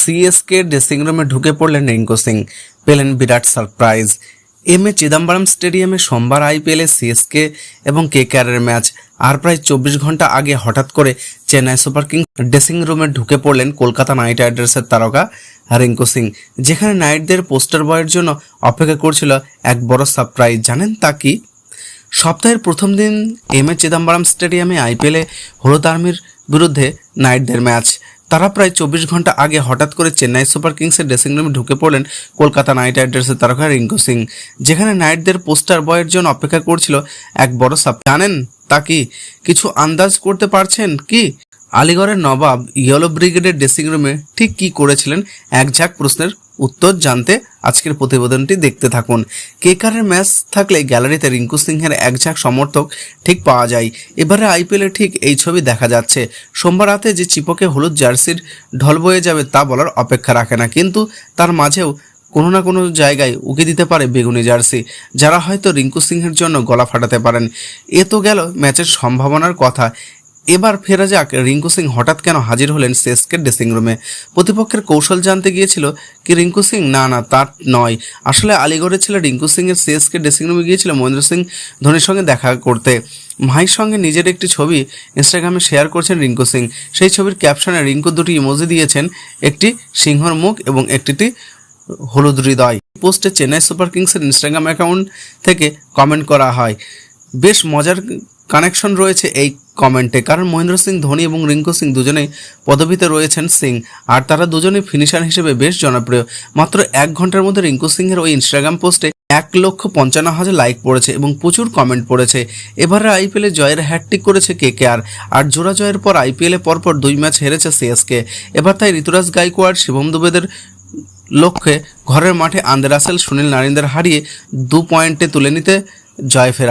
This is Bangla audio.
সিএসকে ড্রেসিং রুমে ঢুকে পড়লেন রিঙ্কু সিং, পেলেন বিরাট সারপ্রাইজ। এ চিদম্বরম স্টেডিয়ামে সোমবার আইপিএলে সিএসকে এবং কেকেআরের ম্যাচ। আর প্রায় 24 ঘন্টা আগে হঠাৎ করে চেন্নাই সুপার কিংস ড্রেসিং রুমে ঢুকে পড়লেন কলকাতা নাইট রাইডার্সের তারকা রিঙ্কু সিং, যেখানে নাইটদের পোস্টার বয়ের জন্য অপেক্ষা করছিল এক বড় সারপ্রাইজ। জানেন তা কি? সপ্তাহের প্রথম দিন চিদম্বরম স্টেডিয়ামে আইপিএলে হলুদ আর্মির বিরুদ্ধে নাইটদের ম্যাচ। তারা প্রায় 24 ঘন্টা আগে হঠাৎ করে চেন্নাই সুপার কিংসের ড্রেসিং রুমে ঢুকে পড়লেন কলকাতা নাইট রাইডার্সের তারকা রিঙ্কু সিং, যেখানে নাইটদের পোস্টার বয়ের জন্য অপেক্ষা করছিল এক বড় জানেন তা কি? কিছু আন্দাজ করতে পারছেন কি? আলিগড়ের নবাব ইয়েলো ব্রিগেডের ড্রেসিং রুমে ঠিক কি করেছিলেন? এক ঝাঁক প্রশ্নের উত্তর জানতে আজকের প্রতিবেদনটি দেখতে থাকুন। কেকেআরের ম্যাচ থাকলে গ্যালারিতে রিঙ্কু সিংহের এক ঝাঁক সমর্থক ঠিক পাওয়া যায়। এবারে আইপিএলে ঠিক এই ছবি দেখা যাচ্ছে। সোমবার রাতে যে চিপকে হলুদ জার্সির ঢল বয়ে যাবে তা বলার অপেক্ষা রাখে না, কিন্তু তার মাঝেও কোনো না কোনো জায়গায় উকি দিতে পারে বেগুনি জার্সি, যারা হয়তো রিঙ্কু সিংহের জন্য গলা ফাটাতে পারেন। এ তো গেল ম্যাচের সম্ভাবনার কথা। এবার ফেরা যাক, রিঙ্কু সিং হঠাৎ কেন হাজির হলেন সিএসকে ড্রেসিং রুমে? প্রতিপক্ষের কৌশল জানতে গিয়েছিল কি রিঙ্কু সিং? না, তার নয়। আসলে আলিগড়ের ছেলে রিঙ্কু সিং এর সিএসকে ড্রেসিং রুমে গিয়েছিল মহেন্দ্র সিং ধোনির সঙ্গে দেখা করতে। ভাইয়ের সঙ্গে নিজের একটি ছবি ইনস্টাগ্রামে শেয়ার করছেন রিঙ্কু সিং। সেই ছবির ক্যাপশনে রিঙ্কু দুটি ইমোজি দিয়েছেন, একটি সিংহর মুখ এবং একটি হলুদ হৃদয়। পোস্টে চেন্নাই সুপার কিংসের ইনস্টাগ্রাম অ্যাকাউন্ট থেকে কমেন্ট করা হয়। বেশ মজার কানেকশন রয়েছে এই কমেন্টে, কারণ মহেন্দ্র সিং ধোনি এবং রিঙ্কু সিং দুজনেই পদবিতে রয়েছেন সিং, আর তারা দুজনেই ফিনিশার হিসেবে বেশ জনপ্রিয়। মাত্র 1 ঘন্টার মধ্যে রিঙ্কু সিংয়ের ওই ইনস্টাগ্রাম পোস্টে 1,55,000 লাইক পড়েছে এবং প্রচুর কমেন্ট পড়েছে। এবারে আইপিএলে জয়ের হ্যাটট্রিক করেছে কেকেআর, আর জোড়া জয়ের পর আইপিএলে পরপর 2 ম্যাচ হেরেছে সিএসকে। এবার তাই ঋতুরাজ গাইকোয়াড়, শিবম দুবেদের লক্ষ্যে ঘরের মাঠে আন্দ্রে রাসেল, সুনীল নারিনদের হারিয়ে 2 পয়েন্টে তুলে নিতে জয় ফেরা।